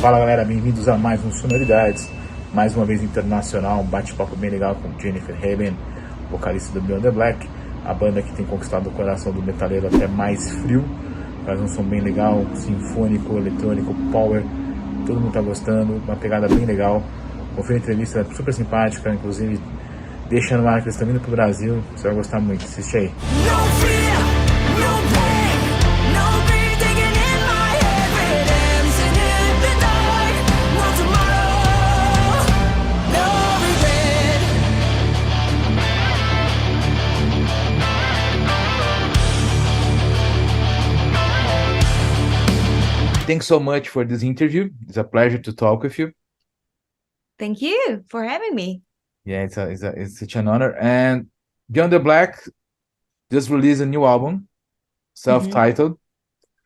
Fala galera, bem-vindos a mais um Sonoridades, mais uma vez internacional, um bate-papo bem legal com Jennifer Haben, vocalista do Beyond the Black, a banda que tem conquistado o coração do metaleiro até mais frio, faz um som bem legal, sinfônico, eletrônico, power, todo mundo tá gostando, uma pegada bem legal. Confere a entrevista, super simpática, inclusive deixando lá que eles estão vindo pro Brasil, você vai gostar muito, assiste aí. Thanks so much for this interview. It's a pleasure to talk with you. Thank you for having me. Yeah, it's such an honor. And Beyond the Black just released a new album, self-titled.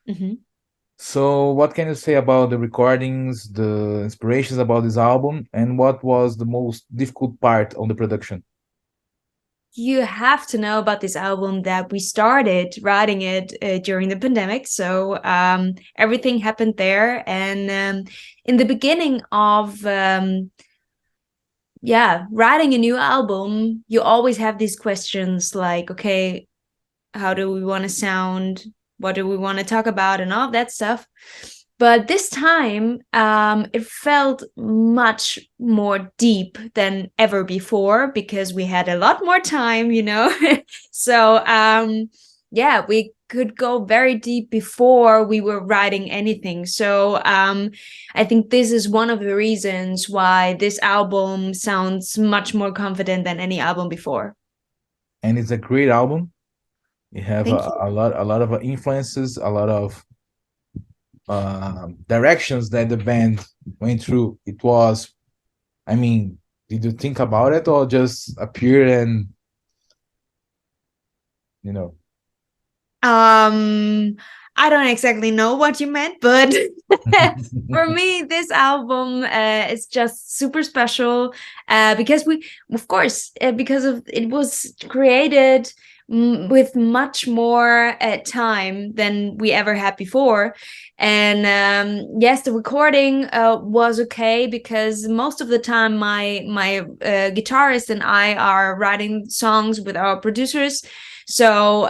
Mm-hmm. So what can you say about the recordings, the inspirations about this album, and what was the most difficult part on the production? You have to know about this album that we started writing it during the pandemic. So everything happened there. And in the beginning of writing a new album, you always have these questions like, okay, how do we want to sound? What do we want to talk about? And all of that stuff. But this time, it felt much more deep than ever before because we had a lot more time, you know. So, we could go very deep before we were writing anything. So I think this is one of the reasons why this album sounds much more confident than any album before. And it's a great album. You have a lot of influences, a lot of directions that the band went through. It was, I mean, did you think about it or just appear and, you know? I don't exactly know what you meant, but for me, this album is just super special because it was created with much more time than we ever had before. And yes, the recording was okay because most of the time my guitarist and I are writing songs with our producers. So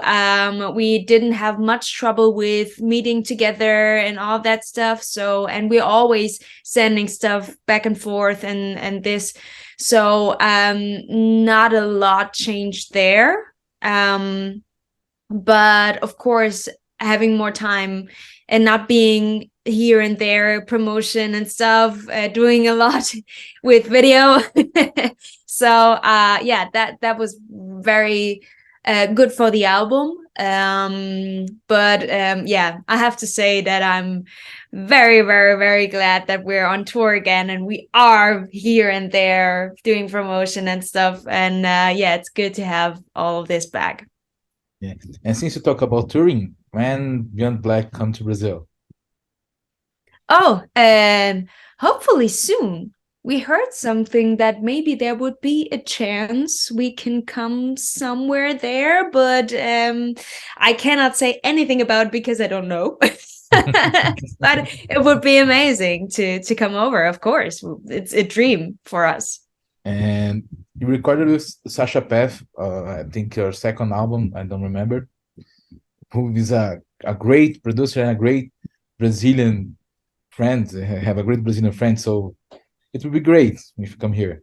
we didn't have much trouble with meeting together and all that stuff. So, and we're always sending stuff back and forth and this. So not a lot changed there. But of course, having more time and not being here and there, promotion and stuff, doing a lot with video. So that was very good for the album. But I have to say that I'm very, very, very glad that we're on tour again and we are here and there doing promotion and stuff. And it's good to have all of this back. Yeah. And since you talk about touring, when Beyond Black come to Brazil? Oh, and hopefully soon. We heard something that maybe there would be a chance we can come somewhere there, but I cannot say anything about it because I don't know. But it would be amazing to come over, of course. It's a dream for us. And you recorded with Sasha Path, I think your second album, I don't remember, who is a great producer and a great Brazilian friend, have a great Brazilian friend, so it would be great if you come here.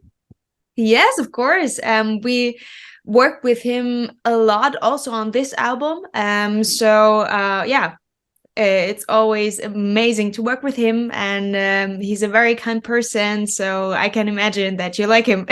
Yes, of course. We work with him a lot also on this album. It's always amazing to work with him. And he's a very kind person. So I can imagine that you like him.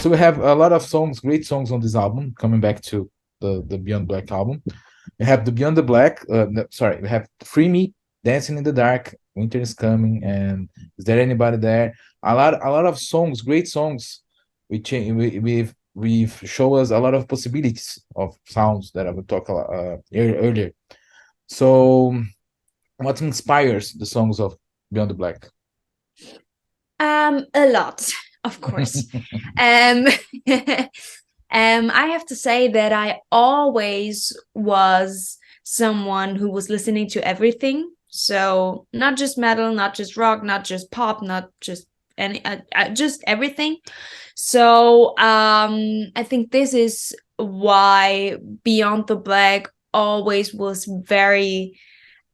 So we have a lot of songs, great songs on this album. Coming back to the Beyond Black album, we have the Beyond the Black. Sorry, we have Free Me, Dancing in the Dark, Winter is Coming, and Is There Anybody There? A lot of songs, great songs. We've show us a lot of possibilities of sounds that I would talk earlier. So, what inspires the songs of Beyond the Black? A lot, of course. I have to say that I always was someone who was listening to everything. So not just metal, not just rock, not just pop, not just just everything. So I think this is why Beyond the Black always was very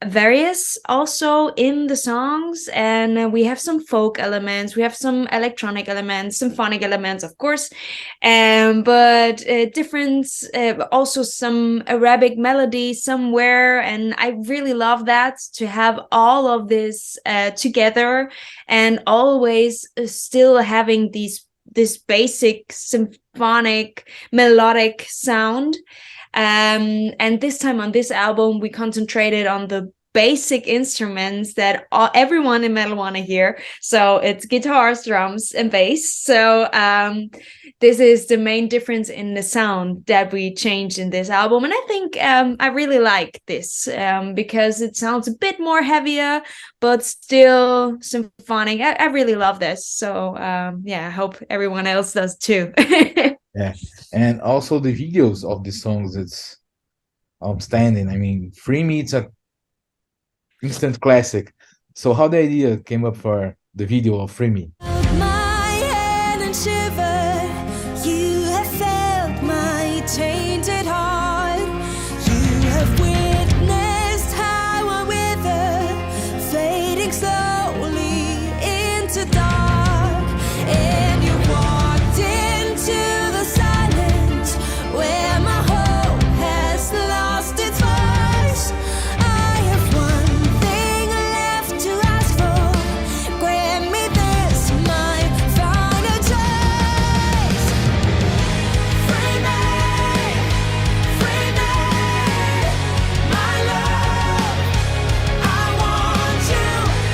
various also in the songs, and we have some folk elements, we have some electronic elements, symphonic elements, of course, but different, also some Arabic melody somewhere, and I really love that, to have all of this together, and always still having this basic symphonic melodic sound. And this time on this album, we concentrated on the basic instruments that everyone in metal want to hear. So it's guitars, drums, and bass. So this is the main difference in the sound that we changed in this album. And I think I really like this because it sounds a bit more heavier, but still symphonic. I really love this. So yeah, I hope everyone else does too. Yeah, and also the videos of the songs, it's outstanding. I mean, Free Me, it's a instant classic. So how the idea came up for the video of Free Me? My head and shiver, you have felt my tainted heart. You have witnessed how I wither, fading slowly into dark. And you walked into the silence where my hope has lost its voice. I have one thing left to ask for. Grant me this, my final choice. Free me, my love. I want you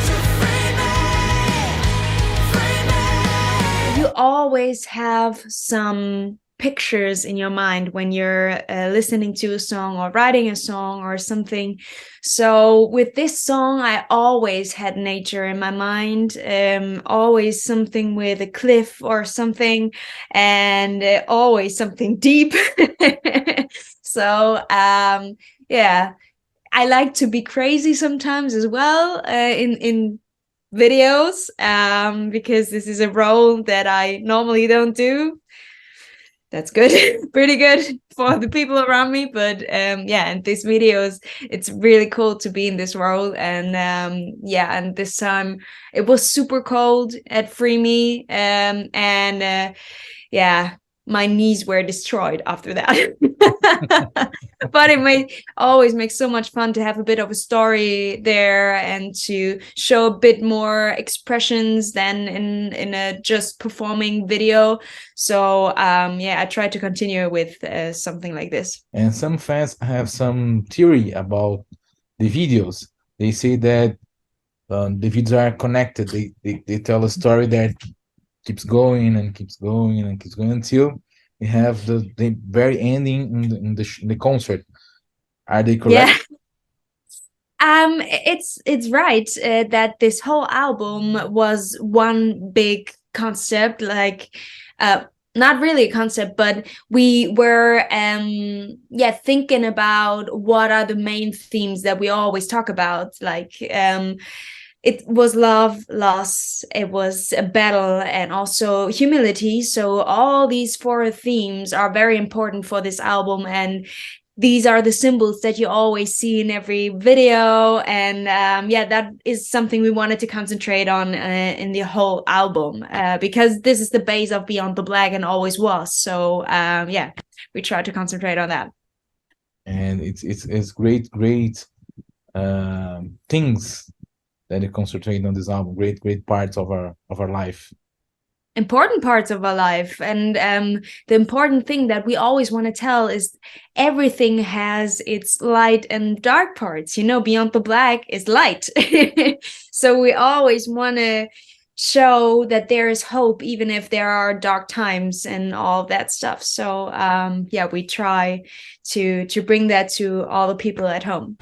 to free me. You always have some pictures in your mind when you're listening to a song or writing a song or something. So with this song, I always had nature in my mind, always something with a cliff or something, and always something deep. So yeah, I like to be crazy sometimes as well in videos, because this is a role that I normally don't do. That's good. Pretty good for the people around me, but yeah, and these videos, it's really cool to be in this role. And yeah, and this time it was super cold at Free Me, and yeah, my knees were destroyed after that. But it always makes so much fun to have a bit of a story there and to show a bit more expressions than in a just performing video. So yeah, I try to continue with something like this. And some fans have some theory about the videos. They say that the videos are connected. They tell a story that keeps going and keeps going and keeps going until we have the very ending in the concert. Are they correct? Yeah. It's right that this whole album was one big concept, like not really a concept, but we were yeah, thinking about what are the main themes that we always talk about, like it was love, loss, it was a battle, and also humility. So all these four themes are very important for this album, and these are the symbols that you always see in every video. And yeah, that is something we wanted to concentrate on in the whole album, because this is the base of Beyond the Black and always was. So yeah, we try to concentrate on that. And it's great things that you concentrate on this album. Great parts of our life. important parts of our life. And the important thing that we always want to tell is everything has its light and dark parts. Beyond the black is light. So we always want to show that there is hope, even if there are dark times and all of that stuff. So we try to bring that to all the people at home.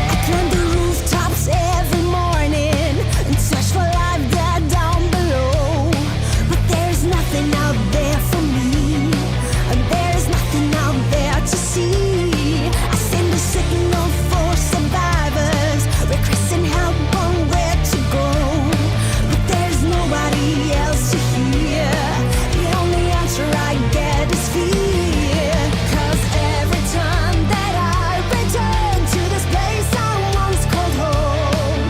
I climb the rooftops every morning and search for life there down below. But there's nothing out there for me, and there's nothing out there to see. I send a signal for survivors, requesting help on where to go. But there's nobody else to hear. The only answer I get is fear. 'Cause every time that I return to this place I once called home,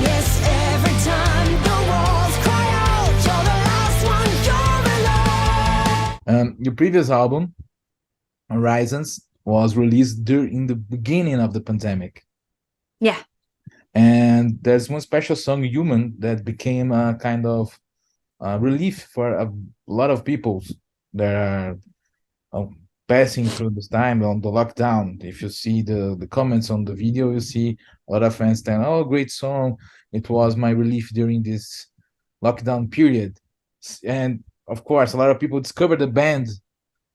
yes, every time the walls cry out, you're the last one, you're alone. Your previous album, Horizons, was released during the beginning of the pandemic. Yeah. And there's one special song, Human, that became a kind of relief for a lot of people that are passing through this time on the lockdown. If you see the comments on the video, you see a lot of fans saying, "Oh, great song. It was my relief during this lockdown period." And of course, a lot of people discovered the band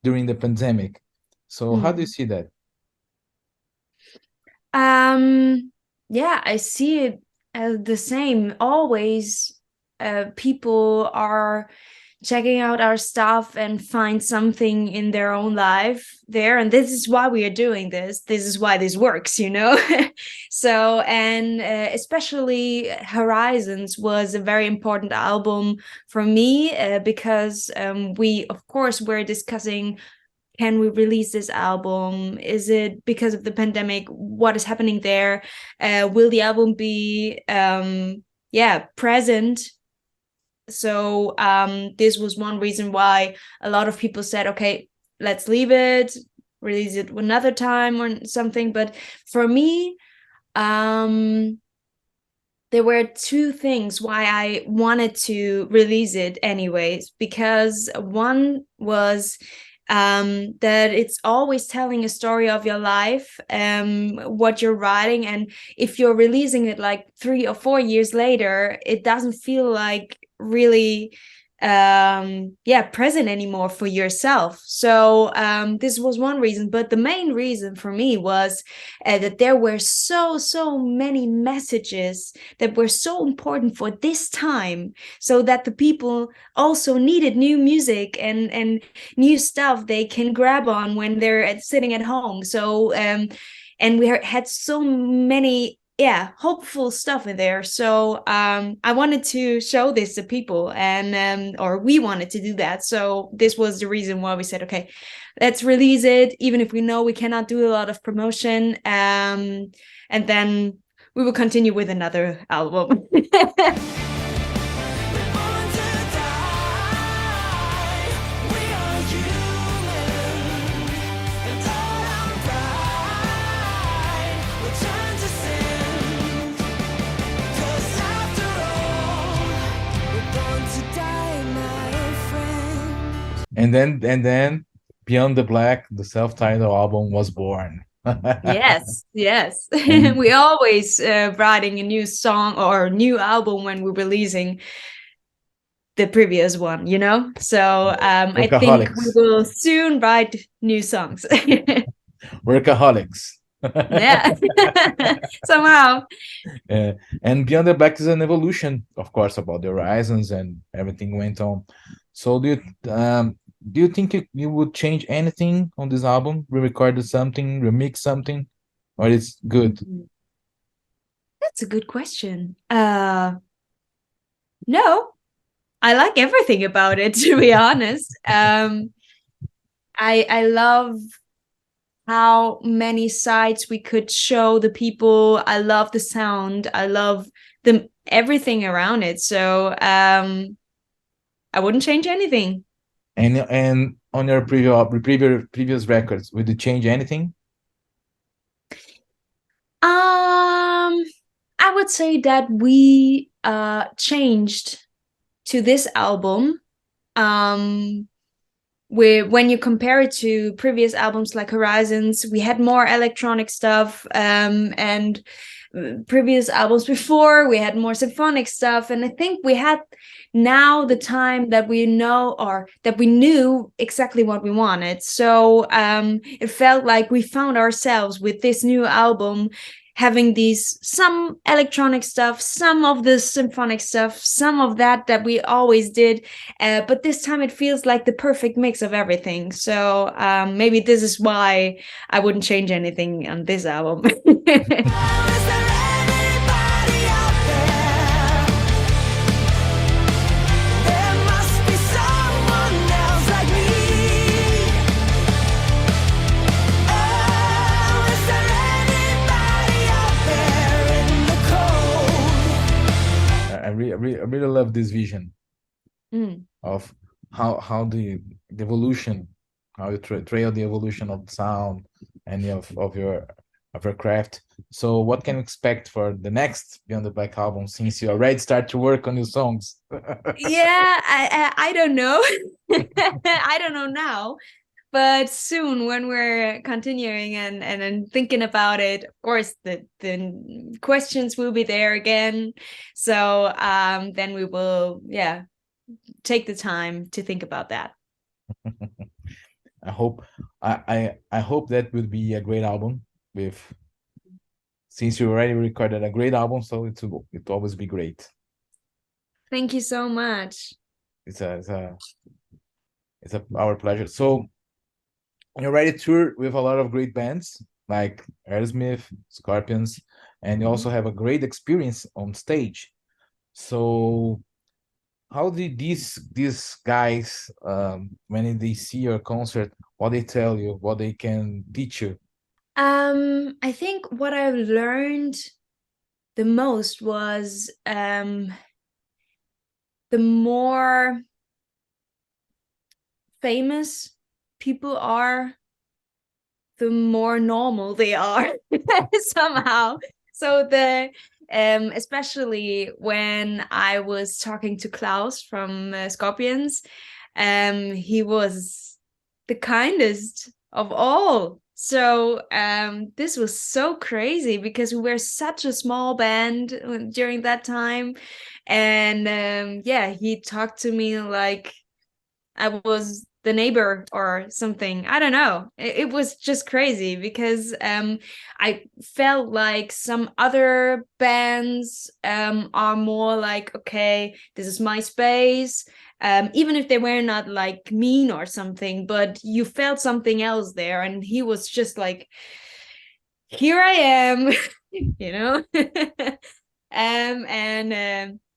during the pandemic. So how do you see that? I see it as the same. Always people are checking out our stuff and find something in their own life there, and this is why we are doing this is why this works. So, and especially Horizons was a very important album for me, because we of course were discussing, can we release this album? Is it because of the pandemic? What is happening there? Will the album be present? So this was one reason why a lot of people said, okay, let's leave it, release it another time or something. But for me, there were two things why I wanted to release it anyways, because one was that it's always telling a story of your life, what you're writing, and if you're releasing it like 3 or 4 years later, it doesn't feel like really present anymore for yourself. So this was one reason, but the main reason for me was that there were so many messages that were so important for this time, so that the people also needed new music and new stuff they can grab on when they're sitting at home. So and we had so many hopeful stuff in there. So I wanted to show this to people, and or we wanted to do that. So this was the reason why we said, okay, let's release it, even if we know we cannot do a lot of promotion, and then we will continue with another album. And then Beyond the Black, the self-titled album, was born. Yes. We always writing a new song or new album when we're releasing the previous one, so I think we will soon write new songs. Workaholics. Yeah. Somehow. And Beyond the Black is an evolution, of course, about the Horizons and everything went on. So do you think you would change anything on this album? Re-record something, remix something, or it's good? That's a good question. No, I like everything about it, to be honest. I love how many sides we could show the people. I love the sound. I love everything around it. So I wouldn't change anything. And on your previous records, would you change anything? I would say that we changed to this album. When you compare it to previous albums like Horizons, we had more electronic stuff, and previous albums before we had more symphonic stuff, and I think we had now the time that we know, or that we knew exactly what we wanted. So it felt like we found ourselves with this new album, having these some electronic stuff, some of the symphonic stuff, some of that we always did, but this time it feels like the perfect mix of everything. So maybe this is why I wouldn't change anything on this album. Is there anybody out there? There must be someone else like me. Oh, is there anybody out there in the cold? I really love this vision of how the evolution, how you trail the evolution of sound and of your craft. So what can we expect for the next Beyond the Black album, since you already start to work on your songs? Yeah, I don't know. I don't know now, but soon, when we're continuing and thinking about it, of course the questions will be there again. So then we will, yeah, take the time to think about that. I hope I hope that will be a great album, with since you already recorded a great album, so it will always be great. Thank you so much. It's our pleasure. So you already toured with a lot of great bands like Aerosmith, Scorpions, and you also have a great experience on stage. So how did these guys, when they see your concert, what they tell you, what they can teach you? I think what I learned the most was the more famous people are, the more normal they are somehow. So especially when I was talking to Klaus from Scorpions, he was the kindest of all. So this was so crazy because we were such a small band during that time, and yeah, he talked to me like I was the neighbor or something. I don't know. It was just crazy because I felt like some other bands are more like, okay, this is my space. Even if they were not like mean or something, but you felt something else there. And he was just like, here I am, you know?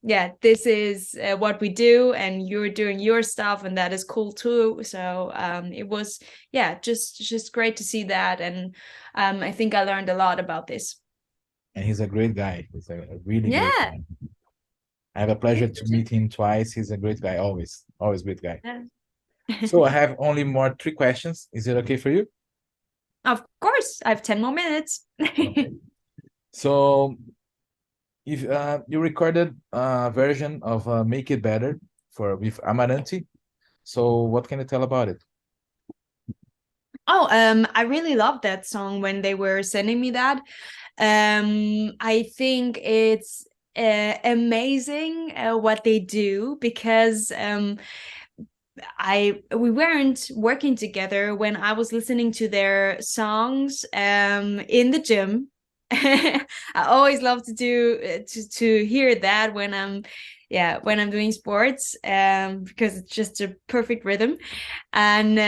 Yeah, this is what we do, and you're doing your stuff, and that is cool too. So it was, yeah, just great to see that, and I think I learned a lot about this. And he's a great guy. He's a really great Yeah. guy. I have a pleasure to meet him twice. He's a great guy, always great guy. So I have only more 3 questions. Is it okay for you? Of course, I have 10 more minutes. Okay. So if you recorded a version of Make It Better with Amaranti, so what can you tell about it? Oh, I really loved that song when they were sending me that. I think it's amazing what they do, because we weren't working together when I was listening to their songs in the gym. I always love to do to hear that when I'm doing sports, because it's just a perfect rhythm. And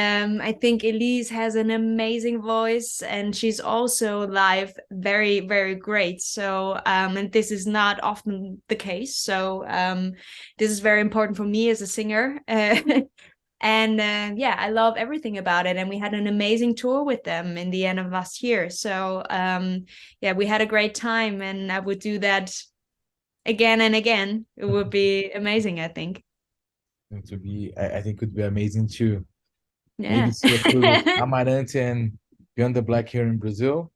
I think Elise has an amazing voice, and she's also live very, very great. So and this is not often the case, so this is very important for me as a singer. And yeah, I love everything about it. And we had an amazing tour with them in the end of last year. So yeah, we had a great time, and I would do that again and again. It would be amazing, I think. It would be, I think, it would be amazing too. Yeah. Maybe see a tour with Amarante and Beyond the Black here in Brazil.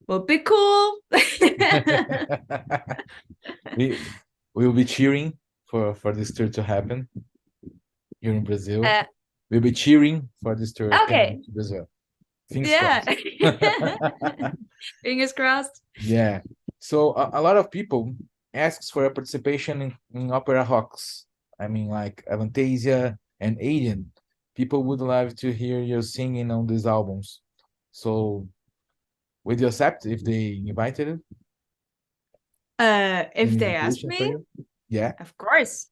Would be cool. we will be cheering for this tour to happen here in Brazil. We'll be cheering for this tour Okay. to Brazil. Fingers Yeah. crossed. Fingers crossed. Yeah. So a lot of people asks for a participation in opera rocks. I mean, like Avantasia and Alien. People would love to hear you singing on these albums. So would you accept if they invited you? If An they ask invitation for me, you? Yeah. of course.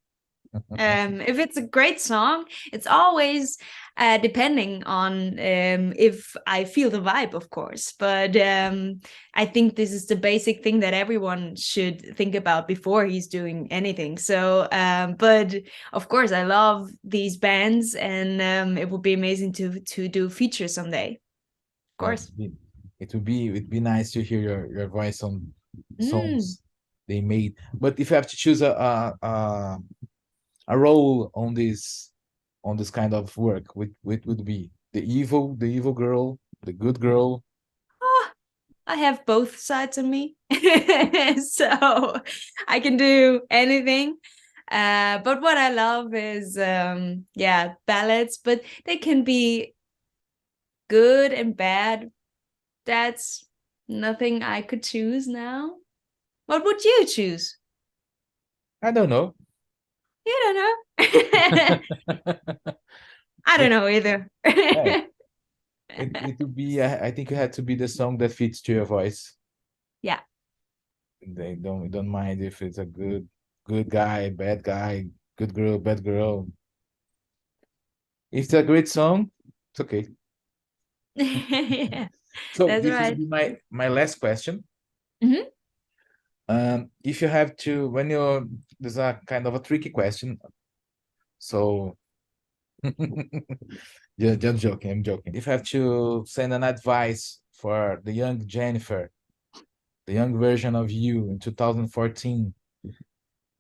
If it's a great song, it's always depending on if I feel the vibe, of course. But I think this is the basic thing that everyone should think about before he's doing anything. So, but of course, I love these bands, and it would be amazing to do features someday. Of course. It'd be nice to hear your voice on songs they made. But if you have to choose a role on this kind of work, which would be the evil girl, the good girl? I have both sides of me, so I can do anything. But what I love is ballads, but they can be good and bad. That's nothing I could choose now. What would you choose? I don't know. You don't know. I don't know either. It would be, I think it had to be the song that fits to your voice. Yeah. They don't mind if it's a good guy, bad guy, good girl, bad girl. If it's a great song, it's okay. Yeah, So that's this right. will be my last question. Mm-hmm. If you have to, there's a kind of a tricky question. So just joking, I'm joking. If you have to send an advice for the young Jennifer, the young version of you in 2014,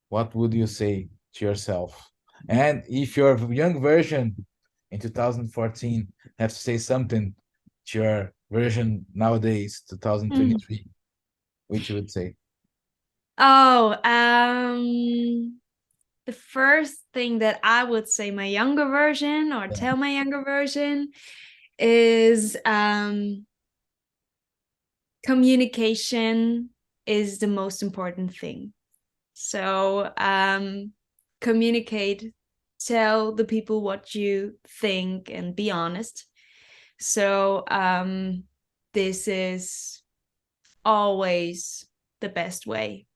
what would you say to yourself? And if your young version in 2014 have to say something to your version nowadays, 2023, which you would say? Oh, the first thing that I would say my younger version or tell my younger version is communication is the most important thing. So communicate, tell the people what you think, and be honest. So this is always the best way.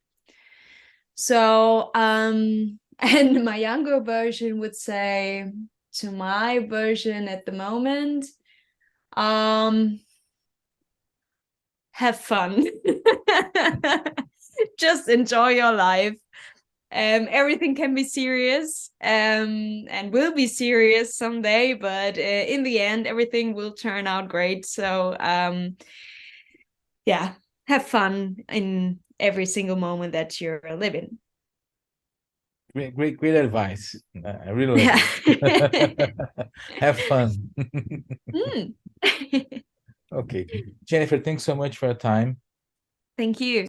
So and my younger version would say to my version at the moment, have fun. Just enjoy your life. Everything can be serious and will be serious someday, but in the end, everything will turn out great. So yeah, have fun in every single moment that you're living. Great advice. I really like it. Have fun. Okay. Jennifer, thanks so much for your time. Thank you.